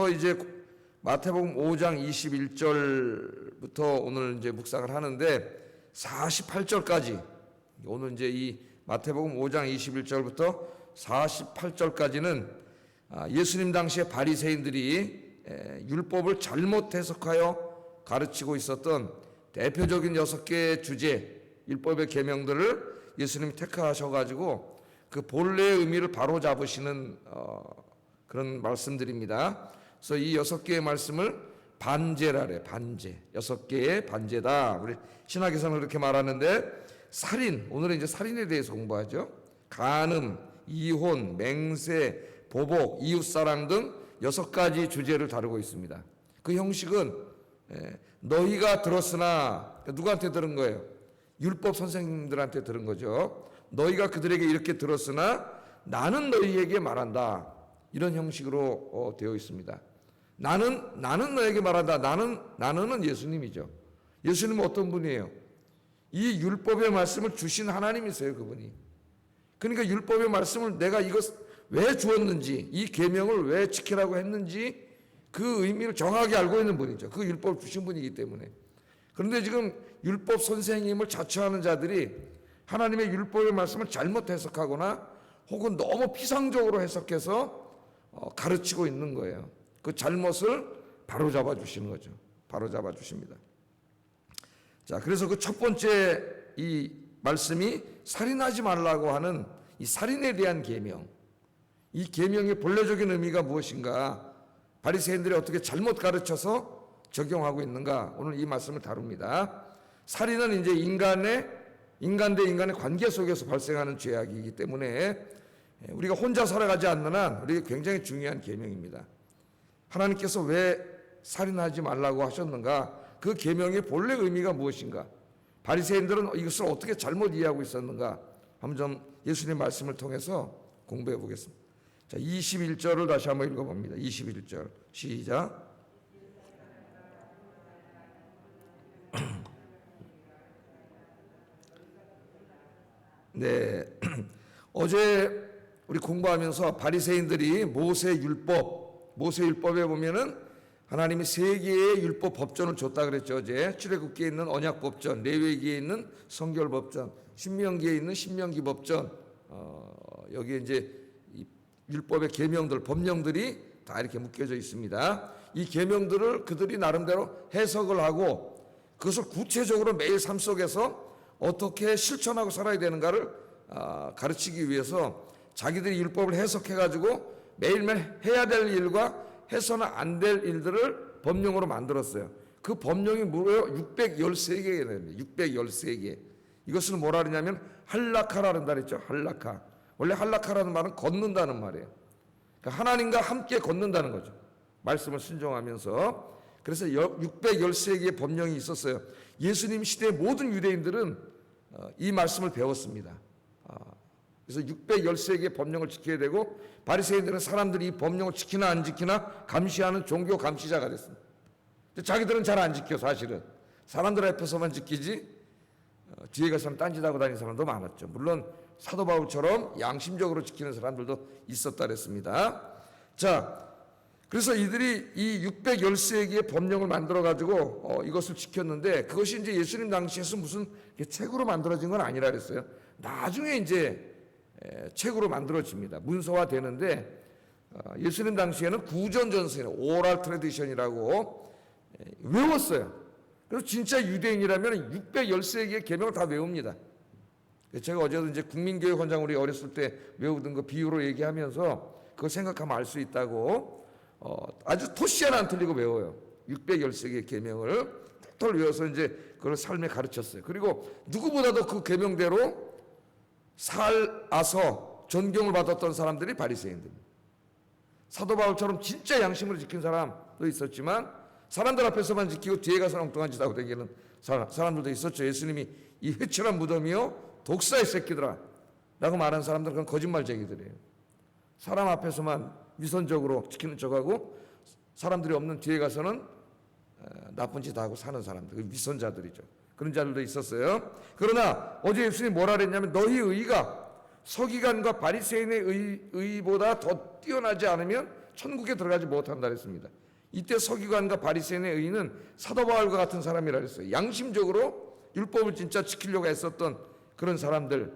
이제 마태복음 5장 21절부터 오늘 이제 묵상을 하는데 48절까지, 오늘 이제 이 마태복음 5장 21절부터 48절까지는 예수님 당시에 바리새인들이 율법을 잘못 해석하여 가르치고 있었던 대표적인 6개의 주제, 율법의 계명들을 예수님이 택하셔가지고 그 본래의 의미를 바로 잡으시는 그런 말씀들입니다. 그래서 이 6개의 말씀을 반제라래, 반제. 6개의 반제다. 우리 신학에서는 그렇게 말하는데, 살인, 오늘은 이제 살인에 대해서 공부하죠. 간음, 이혼, 맹세, 보복, 이웃사랑 등 6가지 주제를 다루고 있습니다. 그 형식은 너희가 들었으나, 누구한테 들은 거예요? 율법 선생님들한테 들은 거죠. 너희가 그들에게 이렇게 들었으나 나는 너희에게 말한다. 이런 형식으로 되어 있습니다. 나는 너에게 말한다. 나는은 예수님이죠. 예수님은 어떤 분이에요? 이 율법의 말씀을 주신 하나님이세요, 그분이. 그러니까 율법의 말씀을 내가 이것 왜 주었는지, 이 계명을 왜 지키라고 했는지 그 의미를 정확하게 알고 있는 분이죠. 그 율법을 주신 분이기 때문에. 그런데 지금 율법 선생님을 자처하는 자들이 하나님의 율법의 말씀을 잘못 해석하거나 혹은 너무 피상적으로 해석해서 가르치고 있는 거예요. 그 잘못을 바로잡아 주시는 거죠. 바로잡아 주십니다. 자, 그래서 그 첫 번째 이 말씀이 살인하지 말라고 하는 이 살인에 대한 계명. 이 계명의 본래적인 의미가 무엇인가? 바리새인들이 어떻게 잘못 가르쳐서 적용하고 있는가? 오늘 이 말씀을 다룹니다. 살인은 이제 인간 대 인간의 관계 속에서 발생하는 죄악이기 때문에 우리가 혼자 살아가지 않는 한 우리에게 굉장히 중요한 계명입니다. 하나님께서 왜 살인하지 말라고 하셨는가? 그 계명의 본래 의미가 무엇인가? 바리새인들은 이것을 어떻게 잘못 이해하고 있었는가? 한번 좀 예수님의 말씀을 통해서 공부해 보겠습니다. 자, 21절을 다시 한번 읽어봅니다. 21절 시작. 네, 어제 우리 공부하면서 바리새인들이 모세율법에 보면은 하나님이 3개의 율법 법전을 줬다 그랬죠. 어제 출애굽기에 있는 언약법전, 레위기에 있는 성결법전, 신명기에 있는 신명기 법전, 여기에 이제 이 율법의 계명들, 법령들이 다 이렇게 묶여져 있습니다. 이 계명들을 그들이 나름대로 해석을 하고 그것을 구체적으로 매일 삶 속에서 어떻게 실천하고 살아야 되는가를 가르치기 위해서 자기들이 율법을 해석해가지고 매일매일 해야 될 일과 해서는 안 될 일들을 법령으로 만들었어요. 그 법령이 무려 613개가 됩니다. 613개. 이것을 뭐라 그러냐면 할라카라는 다 그랬죠. 할라카. 원래 할라카라는 말은 걷는다는 말이에요. 그러니까 하나님과 함께 걷는다는 거죠. 말씀을 순종하면서. 그래서 613개의 법령이 있었어요. 예수님 시대의 모든 유대인들은 이 말씀을 배웠습니다. 그래서 613개의 법령을 지켜야 되고 바리새인들은 사람들이 이 법령을 지키나 안 지키나 감시하는 종교 감시자가 됐습니다. 자기들은 잘 안 지켜. 사실은 사람들 앞에서만 지키지 뒤에 가서는 딴짓하고 다니는 사람도 많았죠. 물론 사도 바울처럼 양심적으로 지키는 사람들도 있었다 그랬습니다. 자, 그래서 이들이 이 613개의 법령을 만들어가지고 이것을 지켰는데 그것이 이제 예수님 당시에서 무슨 책으로 만들어진 건 아니라 그랬어요. 나중에 이제 책으로 만들어집니다. 문서화 되는데 예수님 당시에는 구전전승, 오랄 트래디션이라고 외웠어요. 그래서 진짜 유대인이라면 613개의 계명을 다 외웁니다. 제가 어제도 이제 국민교육원장 우리 어렸을 때 외우던 거 비유로 얘기하면서 그거 생각하면 알 수 있다고 아주 토시 하나 안 틀리고 외워요. 613개의 계명을 털 외워서 이제 그걸 삶에 가르쳤어요. 그리고 누구보다도 그 계명대로 살아서 존경을 받았던 사람들이 바리새인들입니다. 사도 바울처럼 진짜 양심으로 지킨 사람도 있었지만 사람들 앞에서만 지키고 뒤에 가서 엉뚱한 짓 하고 다니는 사람들도 있었죠. 예수님이 이 회칠한 무덤이요 독사의 새끼들아 라고 말한 사람들은 그건 거짓말쟁이들이에요. 사람 앞에서만 위선적으로 지키는 척하고 사람들이 없는 뒤에 가서는 나쁜 짓 하고 사는 사람들, 위선자들이죠. 그런 자들도 있었어요. 그러나 어제 예수님이 뭐라 그랬냐면 너희 의가 서기관과 바리새인의 의보다 더 뛰어나지 않으면 천국에 들어가지 못한다 그랬습니다. 이때 서기관과 바리새인의 의인은 사도 바울과 같은 사람이라 그랬어요. 양심적으로 율법을 진짜 지키려고 애썼던 그런 사람들,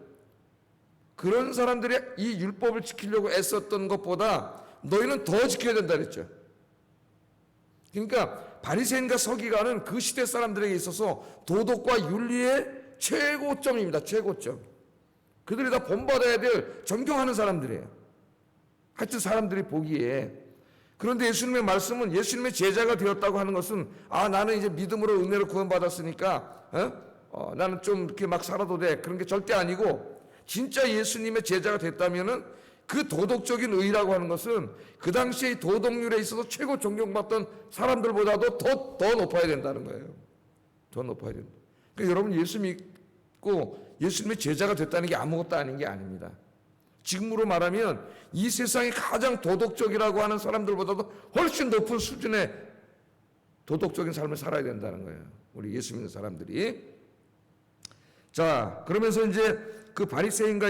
그런 사람들이 이 율법을 지키려고 애썼던 것보다 너희는 더 지켜야 된다 그랬죠. 그러니까 바리새인과 서기관은 그 시대 사람들에게 있어서 도덕과 윤리의 최고점입니다. 최고점. 그들이 다 본받아야 될 존경하는 사람들이에요. 하여튼 사람들이 보기에. 그런데 예수님의 말씀은 예수님의 제자가 되었다고 하는 것은 나는 이제 믿음으로 은혜를 구원받았으니까 나는 좀 이렇게 막 살아도 돼, 그런 게 절대 아니고, 진짜 예수님의 제자가 됐다면은 그 도덕적인 의라고 하는 것은 그 당시의 도덕률에 있어서 최고 존경받던 사람들보다도 더 높아야 된다는 거예요. 더 높아야 된다. 그러니까 여러분, 예수 믿고 예수님의 제자가 됐다는 게 아무것도 아닌 게 아닙니다. 지금으로 말하면 이 세상이 가장 도덕적이라고 하는 사람들보다도 훨씬 높은 수준의 도덕적인 삶을 살아야 된다는 거예요. 우리 예수 믿는 사람들이. 자, 그러면서 이제 그 바리새인과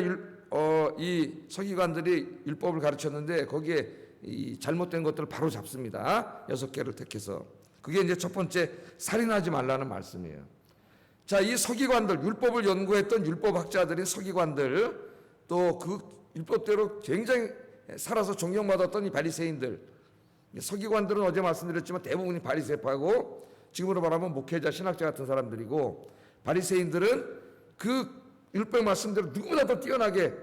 이 서기관들이 율법을 가르쳤는데 거기에 이 잘못된 것들을 바로 잡습니다. 6개를 택해서. 그게 이제 첫 번째, 살인하지 말라는 말씀이에요. 자, 이 서기관들, 율법을 연구했던 율법학자들인 서기관들, 또 그 율법대로 굉장히 살아서 존경받았던 이 바리새인들, 서기관들은 어제 말씀드렸지만 대부분이 바리새파고 지금으로 말하면 목회자, 신학자 같은 사람들이고, 바리새인들은 그 율법 말씀대로 누구보다 더 뛰어나게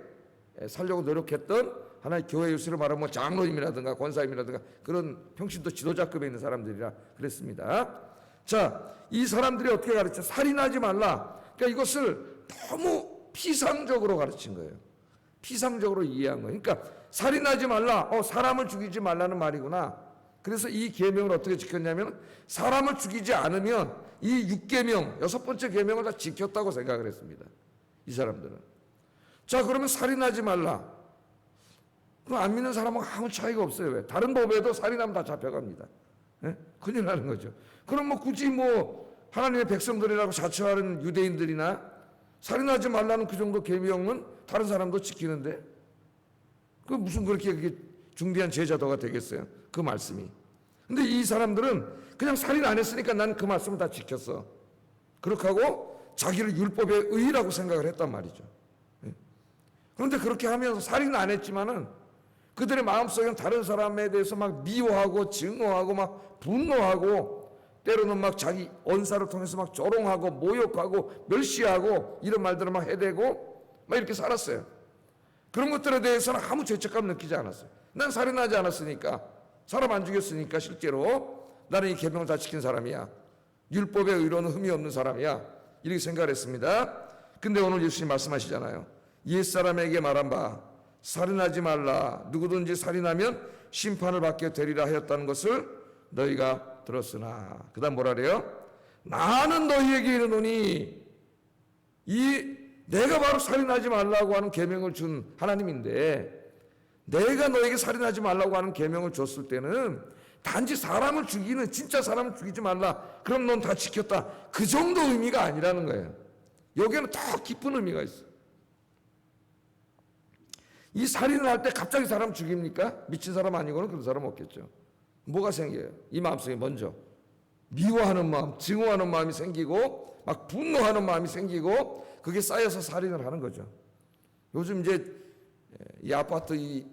살려고 노력했던 하나의 교회 유수로 말하면 뭐 장로님이라든가 권사님이라든가 그런 평신도 지도자급에 있는 사람들이라 그랬습니다. 자, 이 사람들이 어떻게 가르쳐? 살인하지 말라. 그러니까 이것을 너무 피상적으로 가르친 거예요. 피상적으로 이해한 거예요. 그러니까 살인하지 말라, 사람을 죽이지 말라는 말이구나. 그래서 이 계명을 어떻게 지켰냐면, 사람을 죽이지 않으면 이 6계명, 6번째 계명을 다 지켰다고 생각을 했습니다. 이 사람들은. 자, 그러면 살인하지 말라. 그럼 안 믿는 사람하고 아무 차이가 없어요. 왜? 다른 법에도 살인하면 다 잡혀갑니다. 예? 큰일 나는 거죠. 그럼 뭐 굳이 하나님의 백성들이라고 자처하는 유대인들이나 살인하지 말라는 그 정도 계명은 다른 사람도 지키는데, 그 무슨 그렇게 중대한 제자도가 되겠어요? 그 말씀이. 근데 이 사람들은 그냥 살인 안 했으니까 난 그 말씀을 다 지켰어, 그렇게 하고 자기를 율법의 의라고 생각을 했단 말이죠. 그런데 그렇게 하면서 살인은 안 했지만은 그들의 마음속에는 다른 사람에 대해서 막 미워하고 증오하고 막 분노하고, 때로는 막 자기 언사를 통해서 막 조롱하고 모욕하고 멸시하고 이런 말들을 막 해대고 막 이렇게 살았어요. 그런 것들에 대해서는 아무 죄책감 느끼지 않았어요. 난 살인하지 않았으니까, 사람 안 죽였으니까 실제로 나는 이 계명을 다 지킨 사람이야, 율법의 의로는 흠이 없는 사람이야, 이렇게 생각을 했습니다. 근데 오늘 예수님 말씀하시잖아요. 옛사람에게 말한 바 살인하지 말라, 누구든지 살인하면 심판을 받게 되리라 하였다는 것을 너희가 들었으나. 그 다음 뭐라 그래요? 나는 너희에게 이르노니, 내가 바로 살인하지 말라고 하는 계명을 준 하나님인데, 내가 너에게 살인하지 말라고 하는 계명을 줬을 때는 단지 사람을 죽이는, 진짜 사람을 죽이지 말라, 그럼 넌 다 지켰다, 그 정도 의미가 아니라는 거예요. 여기에는 더 깊은 의미가 있어요. 이 살인을 할 때 갑자기 사람 죽입니까? 미친 사람 아니고는 그런 사람 없겠죠. 뭐가 생겨요? 이 마음속에 먼저 미워하는 마음, 증오하는 마음이 생기고 막 분노하는 마음이 생기고, 그게 쌓여서 살인을 하는 거죠. 요즘 이제 이 아파트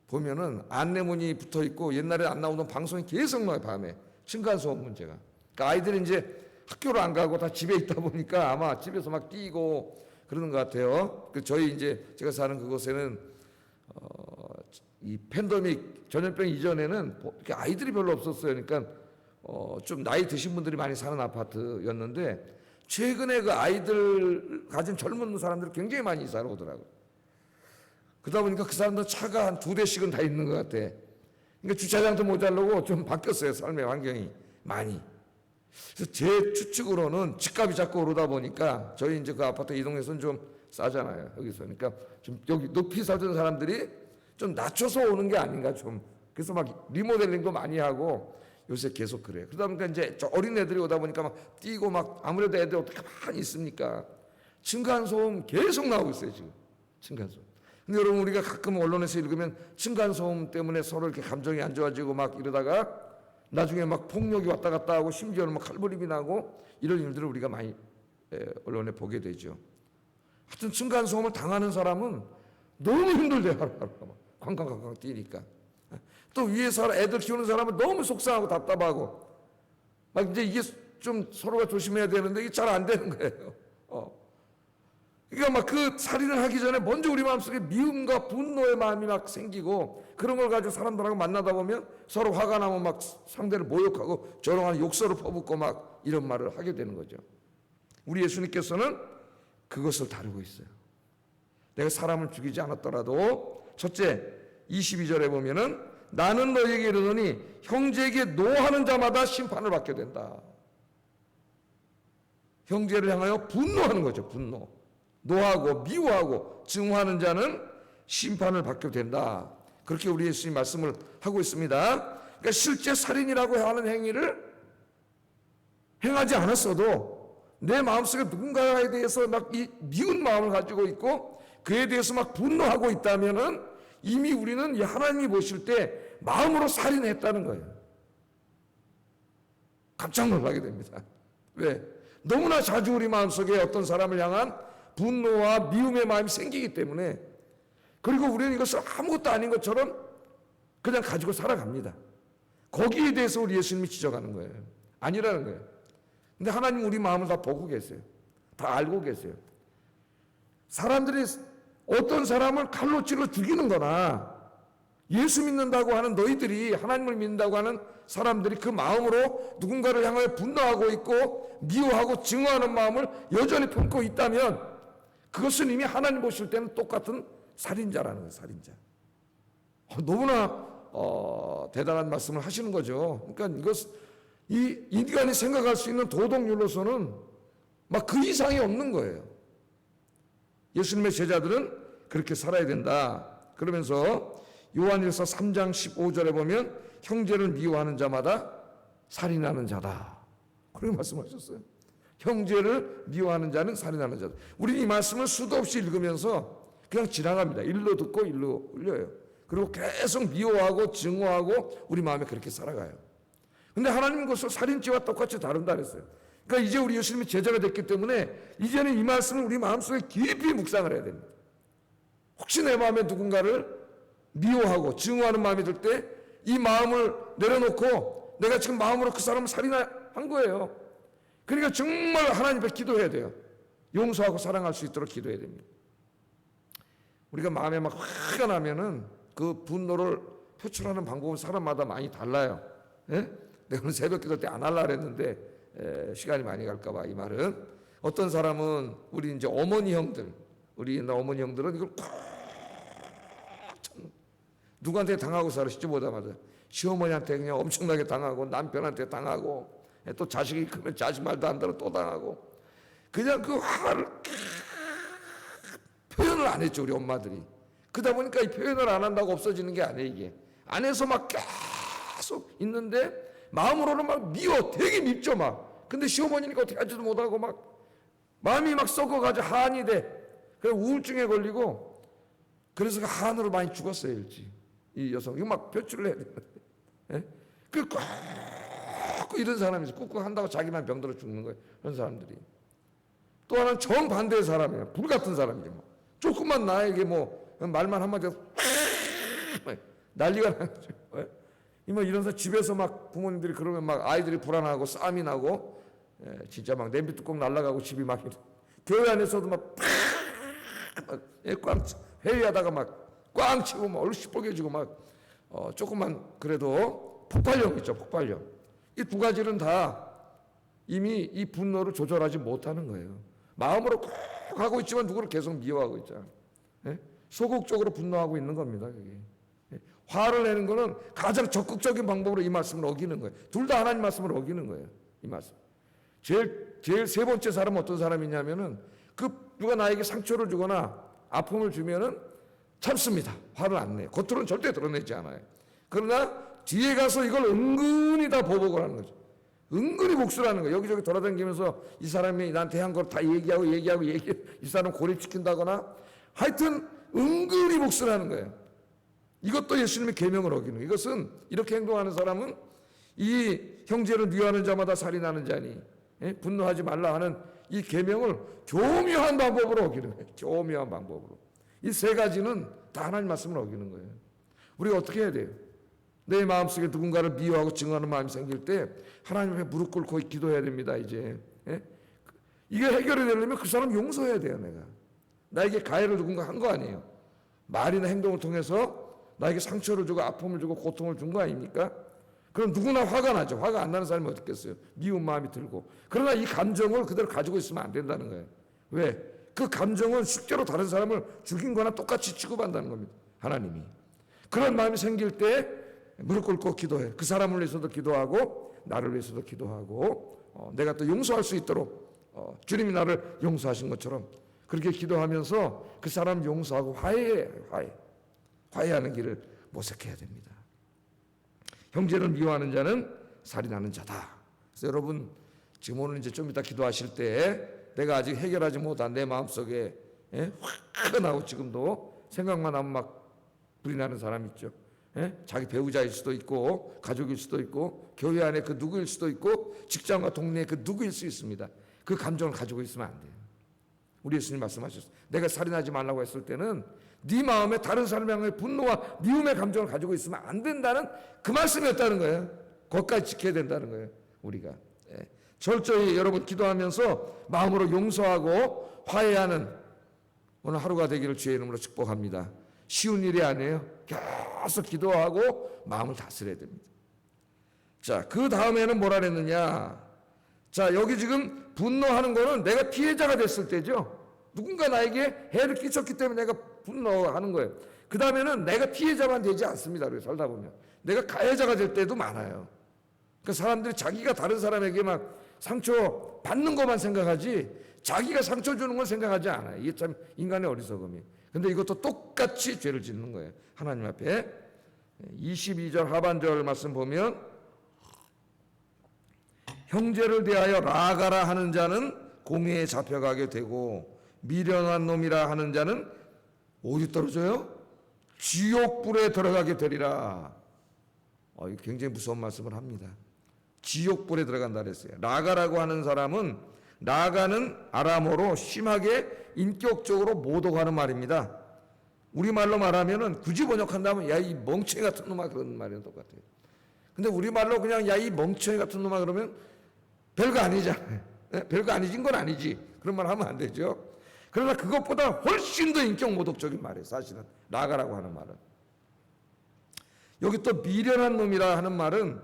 보면은 안내문이 붙어 있고, 옛날에 안 나오던 방송이 계속 나와요. 밤에 층간소음 문제가. 그러니까 아이들이 이제 학교를 안 가고 다 집에 있다 보니까 아마 집에서 막 뛰고 그러는 것 같아요. 저희 이제 제가 사는 그곳에는 이 팬데믹 전염병 이전에는 이렇게 아이들이 별로 없었어요. 그러니까 좀 나이 드신 분들이 많이 사는 아파트였는데, 최근에 그 아이들 가진 젊은 사람들이 굉장히 많이 이사를 오더라고요. 그러다 보니까 그 사람들 차가 한 2대씩은 다 있는 것 같아. 그러니까 주차장도 모자라고 좀 바뀌었어요, 삶의 환경이 많이. 그래서 제 추측으로는 집값이 자꾸 오르다 보니까, 저희 이제 그 아파트 이 동네에서는 좀 싸잖아요, 여기서. 그러니까 좀 여기 높이 살던 사람들이 좀 낮춰서 오는 게 아닌가 좀. 그래서 막 리모델링도 많이 하고 요새 계속 그래요. 그러다 보니까 이제 어린 애들이 오다 보니까 막 뛰고 막, 아무래도 애들 어떻게 가만히 있습니까? 층간소음 계속 나오고 있어요, 지금. 층간소음. 근데 여러분, 우리가 가끔 언론에서 읽으면 층간소음 때문에 서로 이렇게 감정이 안 좋아지고 막 이러다가 나중에 막 폭력이 왔다 갔다 하고 심지어는 막 칼부림이 나고 이런 일들을 우리가 많이 언론에 보게 되죠. 하여튼 층간소음을 당하는 사람은 너무 힘들대요. 하루하루 쾅쾅쾅쾅 뛰니까. 또 위에서 애들 키우는 사람은 너무 속상하고 답답하고 막 이제 이게 좀 서로가 조심해야 되는데 이게 잘 안 되는 거예요. 그러니까 막 그 살인을 하기 전에 먼저 우리 마음속에 미움과 분노의 마음이 막 생기고, 그런 걸 가지고 사람들하고 만나다 보면 서로 화가 나면 막 상대를 모욕하고 조롱하는 욕설을 퍼붓고 막 이런 말을 하게 되는 거죠. 우리 예수님께서는 그것을 다루고 있어요. 내가 사람을 죽이지 않았더라도, 첫째 22절에 보면은 나는 너희에게 이르노니 형제에게 노하는 자마다 심판을 받게 된다. 형제를 향하여 분노하는 거죠. 분노. 노하고 미워하고 증오하는 자는 심판을 받게 된다. 그렇게 우리 예수님 말씀을 하고 있습니다. 그러니까 실제 살인이라고 하는 행위를 행하지 않았어도 내 마음속에 누군가에 대해서 막 이 미운 마음을 가지고 있고 그에 대해서 막 분노하고 있다면은 이미 우리는 이 하나님이 보실 때 마음으로 살인했다는 거예요. 깜짝 놀라게 됩니다. 왜? 너무나 자주 우리 마음속에 어떤 사람을 향한 분노와 미움의 마음이 생기기 때문에, 그리고 우리는 이것을 아무것도 아닌 것처럼 그냥 가지고 살아갑니다. 거기에 대해서 우리 예수님이 지적하는 거예요. 아니라는 거예요. 근데 하나님 우리 마음을 다 보고 계세요. 다 알고 계세요. 사람들이 어떤 사람을 칼로 찔러 죽이는 거나, 예수 믿는다고 하는 너희들이, 하나님을 믿는다고 하는 사람들이 그 마음으로 누군가를 향하여 분노하고 있고 미워하고 증오하는 마음을 여전히 품고 있다면 그것은 이미 하나님 보실 때는 똑같은 살인자라는 거예요. 살인자. 너무나 대단한 말씀을 하시는 거죠. 그러니까 이 인간이 생각할 수 있는 도덕률로서는 막 그 이상이 없는 거예요. 예수님의 제자들은 그렇게 살아야 된다. 그러면서 요한일서 3장 15절에 보면 형제를 미워하는 자마다 살인하는 자다. 그렇게 말씀하셨어요. 형제를 미워하는 자는 살인하는 자다. 우리는 이 말씀을 수도 없이 읽으면서 그냥 지나갑니다. 일로 듣고 일로 흘려요. 그리고 계속 미워하고 증오하고 우리 마음에 그렇게 살아가요. 근데 하나님은 그것을 살인죄와 똑같이 다룬다 그랬어요. 그러니까 이제 우리 예수님이 제자가 됐기 때문에 이제는 이 말씀을 우리 마음속에 깊이 묵상을 해야 됩니다. 혹시 내 마음에 누군가를 미워하고 증오하는 마음이 들 때 이 마음을 내려놓고 내가 지금 마음으로 그 사람을 살인한 거예요. 그러니까 정말 하나님 앞에 기도해야 돼요. 용서하고 사랑할 수 있도록 기도해야 됩니다. 우리가 마음에 막 화가 나면은 그 분노를 표출하는 방법은 사람마다 많이 달라요. 예? 내가 오늘 새벽 기도 때 안 하려고 했는데 시간이 많이 갈까봐 이 말은, 어떤 사람은 우리 이제 어머니 형들, 우리 옛날 어머니 형들은 이걸 누구한테 당하고 살으시지 못하마자 시어머니한테 그냥 엄청나게 당하고 남편한테 당하고 또 자식이 크면 자식 말도 안 들어 또 당하고, 그냥 그 화를 표현을 안 했죠. 우리 엄마들이. 그러다 보니까 이 표현을 안 한다고 없어지는 게 아니에요. 이게 안에서 막 계속 있는데 마음으로는 막 미워, 되게 밉죠 막. 근데 시어머니니까 어떻게 하지도 못하고 막 마음이 막 썩어가지고 한이 돼. 그래서 우울증에 걸리고, 그래서 그 한으로 많이 죽었어요 일찍. 이 여성 이거 막 표출을 해야 되는데, 예? 그 꾹꾹 이런 사람이 있어. 꾹꾹 한다고 자기만 병들어 죽는 거예요. 그런 사람들이. 또 하나는 정반대의 사람이에요. 불같은 사람이죠. 뭐. 조금만 나에게 뭐 말만 한마디 해서 난리가 나죠. 예? 이런 사 집에서 막 부모님들이 그러면 막 아이들이 불안하고 싸움이 나고, 진짜 막 냄비 뚜껑 날아가고 집이 막 교회 안에서도 막 꽝 회의하다가 막 꽝 치고 막 얼른 시뻘개지고 막 조금만 그래도 폭발력 있죠. 폭발력. 이 두 가지는 다 이미 이 분노를 조절하지 못하는 거예요. 마음으로 꼭 하고 있지만 누구를 계속 미워하고 있잖아요. 예? 소극적으로 분노하고 있는 겁니다. 그게. 예? 화를 내는 거는 가장 적극적인 방법으로 이 말씀을 어기는 거예요. 둘 다 하나님 말씀을 어기는 거예요. 이 말씀. 제일 세 번째 사람은 어떤 사람이냐면은 누가 나에게 상처를 주거나 아픔을 주면은 참습니다. 화를 안 내요. 겉으로는 절대 드러내지 않아요. 그러나 뒤에 가서 이걸 은근히 다 보복을 하는 거죠. 은근히 복수라는 거예요. 여기저기 돌아다니면서 이 사람이 나한테 한 걸 다 얘기하고 이 사람 고립시킨다거나, 하여튼 은근히 복수를 하는 거예요. 이것도 예수님의 계명을 어기는 거예요. 이것은 이렇게 행동하는 사람은 이 형제를 미워하는 자마다 살인하는 자니 분노하지 말라 하는 이 계명을 교묘한 방법으로 어기는 거예요. 교묘한 방법으로. 이 세 가지는 다 하나님 말씀을 어기는 거예요. 우리가 어떻게 해야 돼요? 내 마음속에 누군가를 미워하고 증오하는 마음이 생길 때 하나님 앞에 무릎 꿇고 기도해야 됩니다. 이제 이게 해결이 되려면 그 사람 용서해야 돼요. 내가 나에게 가해를 누군가 한 거 아니에요. 말이나 행동을 통해서 나에게 상처를 주고 아픔을 주고 고통을 준 거 아닙니까? 그럼 누구나 화가 나죠. 화가 안 나는 사람이 어디 있겠어요? 미운 마음이 들고. 그러나 이 감정을 그대로 가지고 있으면 안 된다는 거예요. 왜? 그 감정은 실제로 다른 사람을 죽인 거나 똑같이 취급한다는 겁니다. 하나님이. 그런 마음이 생길 때 무릎 꿇고 기도해. 그 사람을 위해서도 기도하고 나를 위해서도 기도하고 내가 또 용서할 수 있도록 주님이 나를 용서하신 것처럼 그렇게 기도하면서 그 사람 용서하고 화해하는 길을 모색해야 됩니다. 형제를 미워하는 자는 살인하는 자다. 그래서 여러분 지금 오늘 이제 좀 이따 기도하실 때 내가 아직 해결하지 못한 내 마음속에 화나고 지금도 생각만 하면 막 불이 나는 사람 있죠. 자기 배우자일 수도 있고 가족일 수도 있고 교회 안에 그 누구일 수도 있고 직장과 동네의 그 누구일 수 있습니다. 그 감정을 가지고 있으면 안 돼요. 우리 예수님 말씀하셨어요. 내가 살인하지 말라고 했을 때는 네 마음에 다른 사람을 향해 분노와 미움의 감정을 가지고 있으면 안 된다는 그 말씀이었다는 거예요. 거기까지 지켜야 된다는 거예요. 우리가 철저히 여러분 기도하면서 마음으로 용서하고 화해하는 오늘 하루가 되기를 주의 이름으로 축복합니다. 쉬운 일이 아니에요. 계속 기도하고 마음을 다스려야 됩니다. 자, 그 다음에는 뭐라 그랬느냐? 자, 여기 지금 분노하는 거는 내가 피해자가 됐을 때죠. 누군가 나에게 해를 끼쳤기 때문에 내가 분노하는 거예요. 그 다음에는 내가 피해자만 되지 않습니다. 그래서 살다 보면 내가 가해자가 될 때도 많아요. 그러니까 사람들이 자기가 다른 사람에게 막 상처 받는 것만 생각하지 자기가 상처 주는 건 생각하지 않아요. 이게 참 인간의 어리석음이. 근데 이것도 똑같이 죄를 짓는 거예요. 하나님 앞에 22절 하반절 말씀 보면 형제를 대하여 라가라 하는 자는 공회에 잡혀가게 되고 미련한 놈이라 하는 자는 어디 떨어져요? 지옥불에 들어가게 되리라. 이거 굉장히 무서운 말씀을 합니다. 지옥불에 들어간다 그랬어요. 라가라고 하는 사람은 라가는 아람어로 심하게 인격적으로 모독하는 말입니다. 우리말로 말하면은 굳이 번역한다면 야 이 멍청이 같은 놈아 그런 말이랑 똑같아요. 근데 우리말로 그냥 야 이 멍청이 같은 놈아 그러면 별거 아니잖아요. 별거 아니진 건 아니지. 그런 말 하면 안 되죠. 그러나 그것보다 훨씬 더 인격 모독적인 말이에요. 사실은 라가라고 하는 말은. 여기 또 미련한 놈이라 하는 말은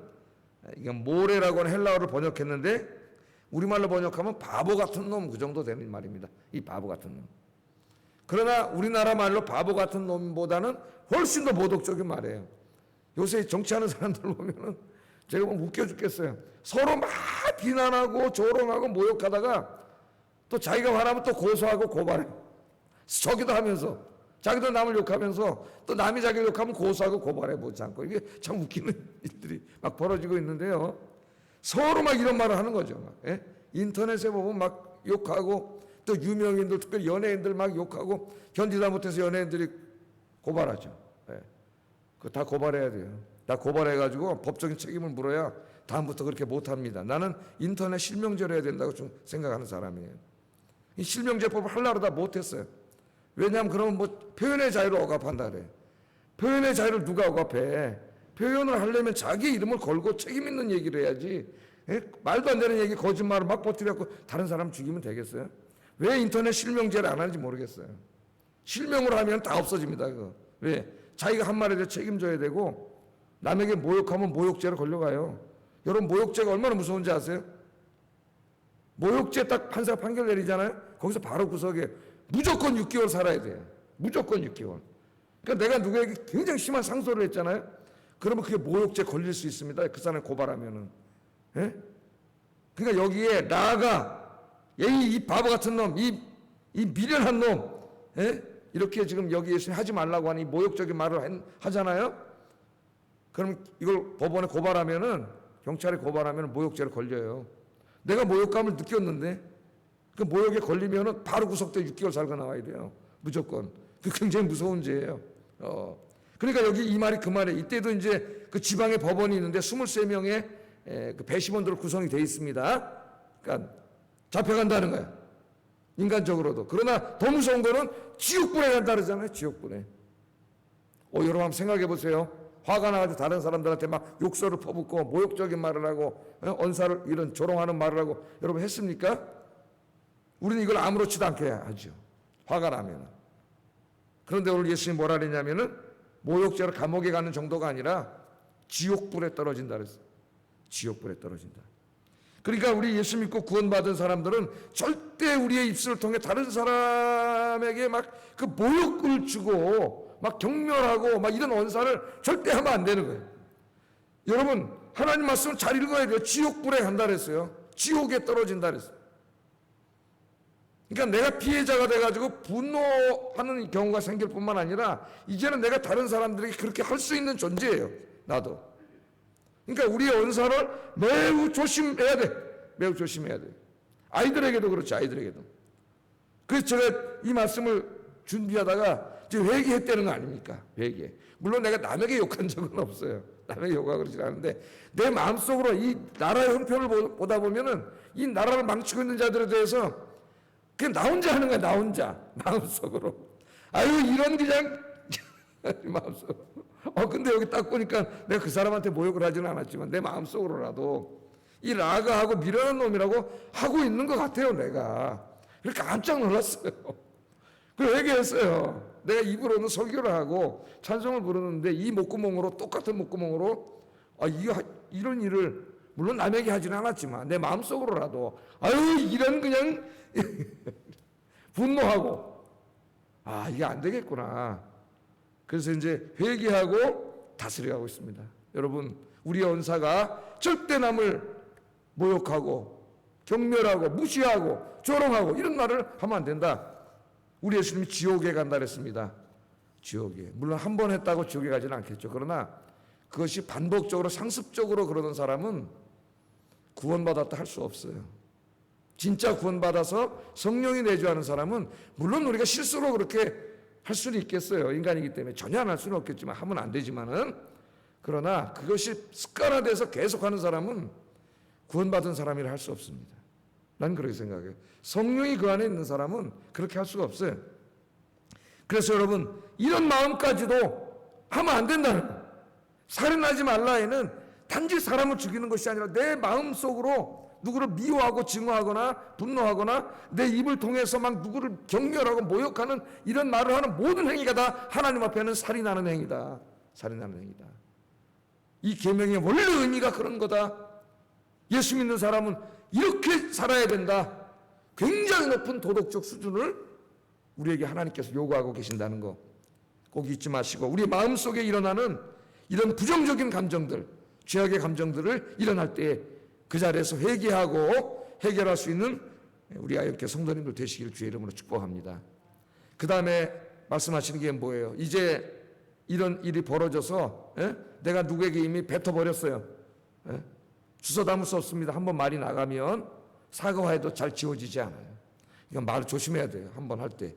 이게 모레라고 하는 헬라어를 번역했는데 우리말로 번역하면 바보 같은 놈 그 정도 되는 말입니다. 이 바보 같은 놈. 그러나 우리나라 말로 바보 같은 놈보다는 훨씬 더 모독적인 말이에요. 요새 정치하는 사람들 보면은 제가 뭐 웃겨 죽겠어요. 서로 막 비난하고 조롱하고 모욕하다가 또 자기가 말하면 또 고소하고 고발해. 저기도 하면서 자기도 남을 욕하면서 또 남이 자기를 욕하면 고소하고 고발해 보지 않고 이게 참 웃기는 일들이 막 벌어지고 있는데요. 서로 막 이런 말을 하는 거죠. 막. 인터넷에 보면 막 욕하고 또 유명인들 특별히 연예인들 막 욕하고 견디다 못해서 연예인들이 고발하죠. 그거 다 고발해야 돼요. 다 고발해가지고 법적인 책임을 물어야 다음부터 그렇게 못합니다. 나는 인터넷 실명제로 해야 된다고 좀 생각하는 사람이에요. 이 실명제법을 하려고 다 못했어요. 왜냐하면 그러면 뭐 표현의 자유를 억압한다 그래. 표현의 자유를 누가 억압해? 표현을 하려면 자기 이름을 걸고 책임 있는 얘기를 해야지. 말도 안 되는 얘기 거짓말을 막 버티려고 다른 사람 죽이면 되겠어요? 왜 인터넷 실명제를 안 하는지 모르겠어요. 실명으로 하면 다 없어집니다. 그거. 왜? 자기가 한 말에 대해 책임져야 되고 남에게 모욕하면 모욕죄로 걸려가요. 여러분 모욕죄가 얼마나 무서운지 아세요? 모욕죄 딱 판사가 판결 내리잖아요. 거기서 바로 구석에 무조건 6개월 살아야 돼요. 무조건 6개월. 그러니까 내가 누구에게 굉장히 심한 상소를 했잖아요. 그러면 그게 모욕죄 걸릴 수 있습니다. 그 사람 고발하면은. 그러니까 여기에 나가 이 바보 같은 놈, 이 미련한 놈, 이렇게 지금 여기에 하지 말라고 하는 이 모욕적인 말을 하잖아요. 그럼 이걸 법원에 고발하면은 경찰에 고발하면은 모욕죄로 걸려요. 내가 모욕감을 느꼈는데 그 모욕에 걸리면은 바로 구속돼 6개월 살고 나와야 돼요. 무조건. 그 굉장히 무서운 죄예요. 그러니까 여기 이 말이 그 말이에요. 이때도 이제 그 지방에 법원이 있는데 23명의 그 배심원들로 구성이 되어 있습니다. 그러니까 잡혀간다는 거야. 인간적으로도. 그러나 더 무서운 거는 지옥불에 간다 그러잖아요. 지옥불에. 여러분 한번 생각해 보세요. 화가 나가지고 다른 사람들한테 막 욕설을 퍼붓고 모욕적인 말을 하고 언사를 이런 조롱하는 말을 하고 여러분 했습니까? 우리는 이걸 아무렇지도 않게 하죠. 화가 나면. 그런데 오늘 예수님이 뭐라 그랬냐면은 모욕죄로 감옥에 가는 정도가 아니라 지옥불에 떨어진다 그랬어요. 지옥불에 떨어진다. 그러니까 우리 예수 믿고 구원받은 사람들은 절대 우리의 입술을 통해 다른 사람에게 막 그 모욕을 주고 막 경멸하고 막 이런 언사를 절대 하면 안 되는 거예요. 여러분 하나님 말씀을 잘 읽어야 돼요. 지옥불에 간다 그랬어요. 지옥에 떨어진다 그랬어요. 그러니까 내가 피해자가 돼가지고 분노하는 경우가 생길 뿐만 아니라 이제는 내가 다른 사람들에게 그렇게 할 수 있는 존재예요. 나도. 그러니까 우리의 언사를 매우 조심해야 돼. 매우 조심해야 돼. 아이들에게도 그렇죠. 아이들에게도. 그래서 제가 이 말씀을 준비하다가 지금 회개했다는 거 아닙니까? 회개. 물론 내가 남에게 욕한 적은 없어요. 남에게 욕하고 그러지 않은데 내 마음속으로 이 나라의 형편을 보다 보면은 이 나라를 망치고 있는 자들에 대해서 그냥 나 혼자 하는 거야. 나 혼자. 마음속으로. 아유 이런 그냥 마음속으로. 근데 여기 딱 보니까 내가 그 사람한테 모욕을 하지는 않았지만 내 마음속으로라도 이 라가하고 미련한 놈이라고 하고 있는 것 같아요. 내가. 그러니까 깜짝 놀랐어요. 그래서 회개했어요. 내가 입으로는 설교를 하고 찬송을 부르는데 이 목구멍으로 똑같은 목구멍으로 이런 일을 물론 남에게 하지는 않았지만 내 마음속으로라도 아유 이런 그냥 분노하고 이게 안 되겠구나. 그래서 이제 회개하고 다스려가고 있습니다. 여러분 우리의 언사가 절대 남을 모욕하고 경멸하고 무시하고 조롱하고 이런 말을 하면 안 된다. 우리 예수님이 지옥에 간다 그랬습니다. 지옥에. 물론 한 번 했다고 지옥에 가지는 않겠죠. 그러나 그것이 반복적으로 상습적으로 그러는 사람은 구원받았다 할 수 없어요. 진짜 구원받아서 성령이 내주하는 사람은 물론 우리가 실수로 그렇게 할 수는 있겠어요. 인간이기 때문에 전혀 안 할 수는 없겠지만 하면 안 되지만은 그러나 그것이 습관화돼서 계속하는 사람은 구원받은 사람이라 할 수 없습니다. 난 그렇게 생각해요. 성령이 그 안에 있는 사람은 그렇게 할 수가 없어요. 그래서 여러분 이런 마음까지도 하면 안 된다는 거예요. 살인하지 말라에는 단지 사람을 죽이는 것이 아니라 내 마음속으로 누구를 미워하고 증오하거나 분노하거나 내 입을 통해서 막 누구를 경멸하고 모욕하는 이런 말을 하는 모든 행위가 다 하나님 앞에는 살인하는 행위다. 살인하는 행위다. 이 계명의 원래 의미가 그런 거다. 예수 믿는 사람은 이렇게 살아야 된다. 굉장히 높은 도덕적 수준을 우리에게 하나님께서 요구하고 계신다는 거 꼭 잊지 마시고 우리 마음속에 일어나는 이런 부정적인 감정들, 죄악의 감정들을 일어날 때 그 자리에서 회개하고 해결할 수 있는 우리 아이께 성도님들 되시기를 주의 이름으로 축복합니다. 그 다음에 말씀하시는 게 뭐예요? 이제 이런 일이 벌어져서 내가 누구에게 이미 뱉어버렸어요. 주워 담을 수 없습니다. 한번 말이 나가면 사과해도 잘 지워지지 않아요. 이건 말을 조심해야 돼요. 한번 할 때.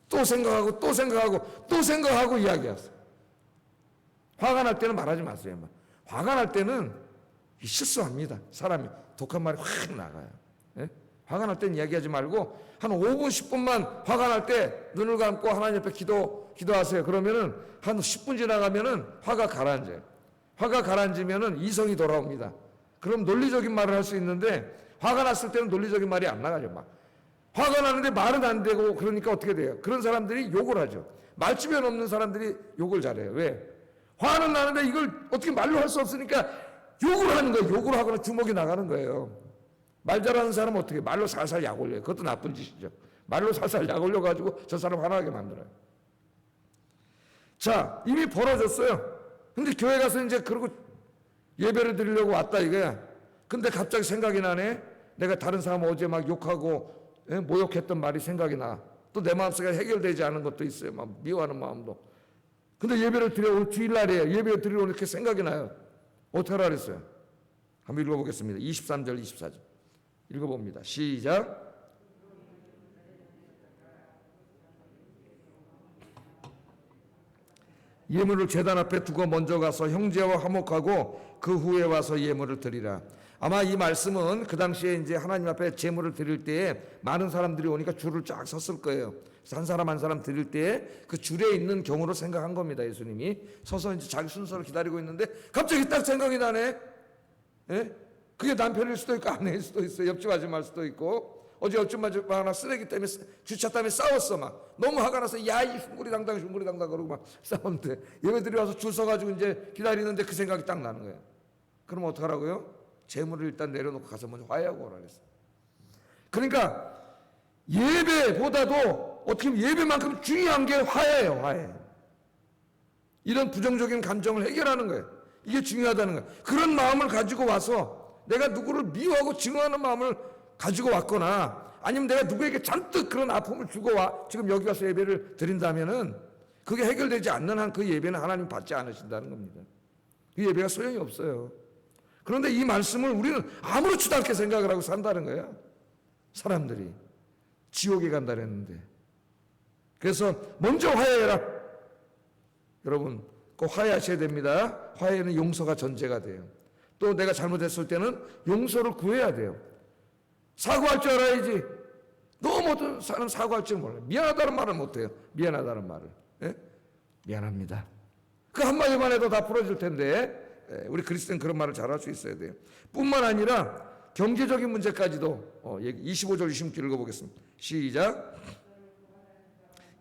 또 생각하고 또 생각하고 또 생각하고 이야기하세요. 화가 날 때는 말하지 마세요. 화가 날 때는 실수합니다. 사람이 독한 말이 확 나가요. 화가 날 때는 이야기하지 말고 한 5분 10분만 화가 날 때 눈을 감고 하나님 앞에 기도하세요. 그러면은 한 10분 지나가면은 화가 가라앉아요. 화가 가라앉으면은 이성이 돌아옵니다. 그럼 논리적인 말을 할 수 있는데 화가 났을 때는 논리적인 말이 안 나가죠. 막 화가 나는데 말은 안 되고 그러니까 어떻게 돼요? 그런 사람들이 욕을 하죠. 말주변 없는 사람들이 욕을 잘해요. 왜? 화는 나는데 이걸 어떻게 말로 할 수 없으니까 욕을 하는 거예요. 욕을 하거나 주먹이 나가는 거예요. 말 잘하는 사람은 어떻게 말로 살살 약 올려요. 그것도 나쁜 짓이죠. 말로 살살 약 올려가지고 저 사람 화나게 만들어요. 자, 이미 벌어졌어요. 근데 교회 가서 이제 그러고 예배를 드리려고 왔다 이거야. 근데 갑자기 생각이 나네. 내가 다른 사람 어제 막 욕하고 모욕했던 말이 생각이 나. 또 내 마음속에 해결되지 않은 것도 있어요. 막 미워하는 마음도. 근데 예배를 드려 오늘 주일날이에요. 예배를 드리러 이렇게 생각이 나요. 어떻게 하라 그랬어요? 한번 읽어보겠습니다. 23절 24절 읽어봅니다. 시작. 예물을 제단 앞에 두고 먼저 가서 형제와 화목하고 그 후에 와서 예물을 드리라. 아마 이 말씀은 그 당시에 이제 하나님 앞에 제물을 드릴 때에 많은 사람들이 오니까 줄을 쫙 섰을 거예요. 그래서 한 사람 한 사람 드릴 때에 그 줄에 있는 경우로 생각한 겁니다. 예수님이 서서 이제 자기 순서를 기다리고 있는데 갑자기 딱 생각이 나네. 예? 그게 남편일 수도 있고 아내일 수도 있어요. 옆집 아줌마일 수도 있고. 어제 옆집 아줌마랑 쓰레기 때문에 주차 때문에 싸웠어. 막 너무 화가 나서 야이 흉구리당당 그러고 막 싸웠는데 얘네들이 와서 줄 서가지고 이제 기다리는데 그 생각이 딱 나는 거예요. 그럼 어떡하라고요? 재물을 일단 내려놓고 가서 먼저 화해하고 오라 그랬어. 그러니까 예배보다도 어떻게 보면 예배만큼 중요한 게 화해예요. 화해. 이런 부정적인 감정을 해결하는 거예요. 이게 중요하다는 거예요. 그런 마음을 가지고 와서 내가 누구를 미워하고 증오하는 마음을 가지고 왔거나 아니면 내가 누구에게 잔뜩 그런 아픔을 주고 와 지금 여기 와서 예배를 드린다면은 그게 해결되지 않는 한 그 예배는 하나님 받지 않으신다는 겁니다. 그 예배가 소용이 없어요. 그런데 이 말씀을 우리는 아무렇지도 않게 생각을 하고 산다는 거예요. 사람들이 지옥에 간다 그랬는데. 그래서 먼저 화해해라. 여러분 꼭 화해하셔야 됩니다. 화해는 용서가 전제가 돼요. 또 내가 잘못했을 때는 용서를 구해야 돼요. 사과할 줄 알아야지. 너무 어떤 사람 사과할 줄 몰라요. 미안하다는 말을 못해요. 미안하다는 말을. 예? 미안합니다. 그 한마디만 해도 다 풀어질 텐데 우리 그리스도는 그런 말을 잘할 수 있어야 돼요. 뿐만 아니라 경제적인 문제까지도 25절 26절 읽어보겠습니다. 시작.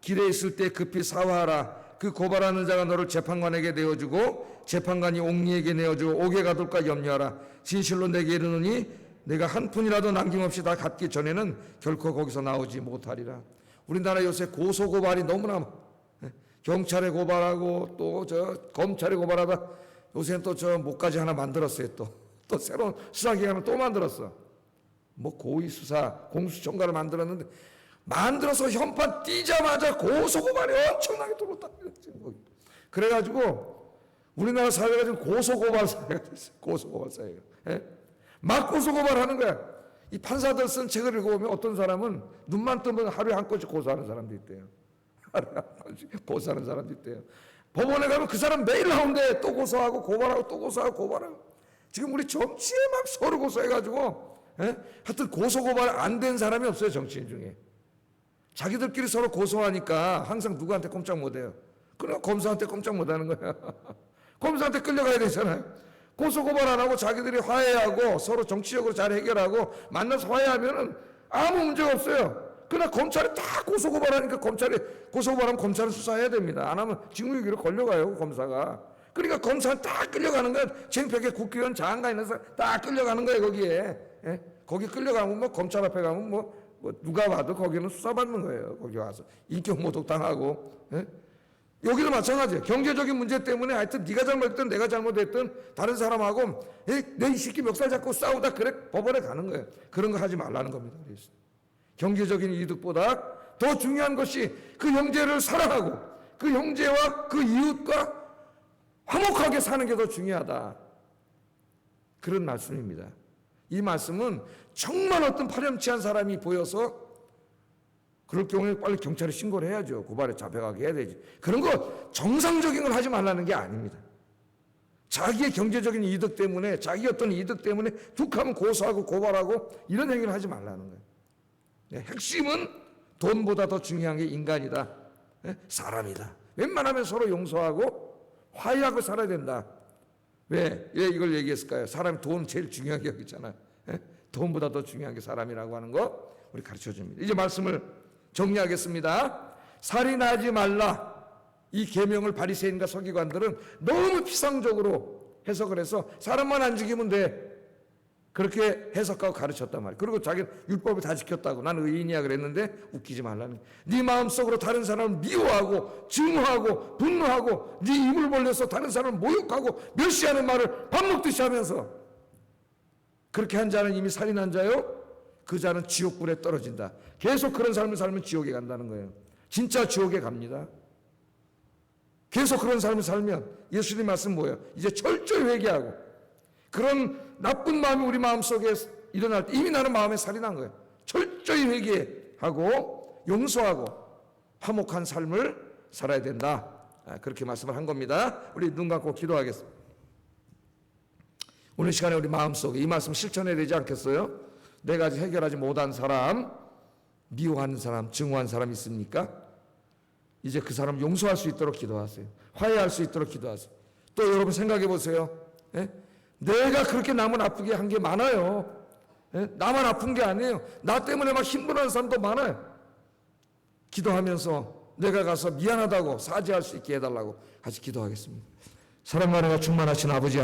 길에 있을 때 급히 사화하라. 그 고발하는 자가 너를 재판관에게 내어주고 재판관이 옥리에게 내어주고 옥에 가둘까 염려하라. 진실로 내게 이르노니 내가 한 푼이라도 남김없이 다 갚기 전에는 결코 거기서 나오지 못하리라. 우리나라 요새 고소고발이 너무나 경찰에 고발하고 또 검찰에 고발하다 요새는 또 목까지 하나 만들었어요. 또 새로운 수사기관을 또 만들었어. 뭐 고위수사 공수처가를 만들었는데 만들어서 현판 띄자마자 고소고발이 엄청나게 들어왔다. 그래가지고 우리나라 사회가 지금 고소고발 사회가 됐어요. 고소고발 사회가. 예? 막 고소고발하는 거야. 이 판사들 쓴 책을 읽어보면 어떤 사람은 눈만 뜨면 하루에 한 건씩 고소하는 사람도 있대요. 하루에 한 건씩 고소하는 사람도 있대요. 법원에 가면 그 사람 매일 나오는데 또 고소하고 고발하고 또 고소하고 고발하고. 지금 우리 정치에 막 서로 고소해가지고 하여튼 고소고발 안 된 사람이 없어요. 정치인 중에. 자기들끼리 서로 고소하니까 항상 누구한테 꼼짝 못해요. 그러나 검사한테 꼼짝 못하는 거야. 검사한테 끌려가야 되잖아요. 고소고발 안 하고 자기들이 화해하고 서로 정치적으로 잘 해결하고 만나서 화해하면은 아무 문제가 없어요. 그러나 검찰이 다 고소고발하니까 검찰이 고소고발하면 검찰은 수사해야 됩니다. 안 하면 징후유기로 걸려가요. 검사가. 그러니까 검사는 다 끌려가는 거야. 창피하게 국회의원 장관 있는 사람 다 끌려가는 거예요. 거기에. 예? 거기 끌려가면 뭐 검찰 앞에 가면 뭐 누가 봐도 거기는 수사받는 거예요. 거기 와서 인격모독 당하고. 예? 여기도 마찬가지예요. 경제적인 문제 때문에 하여튼 네가 잘못했든 내가 잘못했든 다른 사람하고 내 이 새끼 멱살 잡고 싸우다 그래 법원에 가는 거예요. 그런 거 하지 말라는 겁니다. 그래서. 경제적인 이득보다 더 중요한 것이 그 형제를 사랑하고 그 형제와 그 이웃과 화목하게 사는 게 더 중요하다. 그런 말씀입니다. 이 말씀은 정말 어떤 파렴치한 사람이 보여서 그럴 경우에 빨리 경찰에 신고를 해야죠. 고발에 잡혀가게 해야 되지. 그런 거 정상적인 걸 하지 말라는 게 아닙니다. 자기의 경제적인 이득 때문에 자기 어떤 이득 때문에 툭 하면 고소하고 고발하고 이런 행위를 하지 말라는 거예요. 네, 핵심은 돈보다 더 중요한 게 인간이다. 네? 사람이다. 웬만하면 서로 용서하고 화해하고 살아야 된다. 왜 이걸 얘기했을까요? 사람이 돈 제일 중요하게 여기잖아요. 네? 돈보다 더 중요한 게 사람이라고 하는 거 우리 가르쳐 줍니다. 이제 말씀을 정리하겠습니다. 살인하지 말라. 이 계명을 바리새인과 서기관들은 너무 피상적으로 해석을 해서 사람만 안 죽이면 돼. 그렇게 해석하고 가르쳤단 말이에요. 그리고 자기는 율법을 다 지켰다고. 나는 의인이야 그랬는데 웃기지 말라는. 네 마음속으로 다른 사람을 미워하고 증오하고 분노하고 네 입을 벌려서 다른 사람을 모욕하고 멸시하는 말을 밥 먹듯이 하면서 그렇게 한 자는 이미 살인한 자요. 그 자는 지옥불에 떨어진다. 계속 그런 삶을 살면 지옥에 간다는 거예요. 진짜 지옥에 갑니다. 계속 그런 삶을 살면 예수님 말씀 뭐예요? 이제 철저히 회개하고 그런 나쁜 마음이 우리 마음속에 일어날 때 이미 나는 마음에 살인한 거예요. 철저히 회개하고 용서하고 화목한 삶을 살아야 된다. 그렇게 말씀을 한 겁니다. 우리 눈 감고 기도하겠습니다. 오늘 시간에 우리 마음속에 이 말씀 실천해야 되지 않겠어요? 내가 아직 해결하지 못한 사람, 미워하는 사람, 증오한 사람 있습니까? 이제 그 사람 용서할 수 있도록 기도하세요. 화해할 수 있도록 기도하세요. 또 여러분 생각해 보세요. 예? 내가 그렇게 남을 아프게 한 게 많아요. 예? 나만 아픈 게 아니에요. 나 때문에 막 힘들어하는 사람도 많아요. 기도하면서 내가 가서 미안하다고 사죄할 수 있게 해달라고 같이 기도하겠습니다. 사랑과 은혜가 충만하신 아버지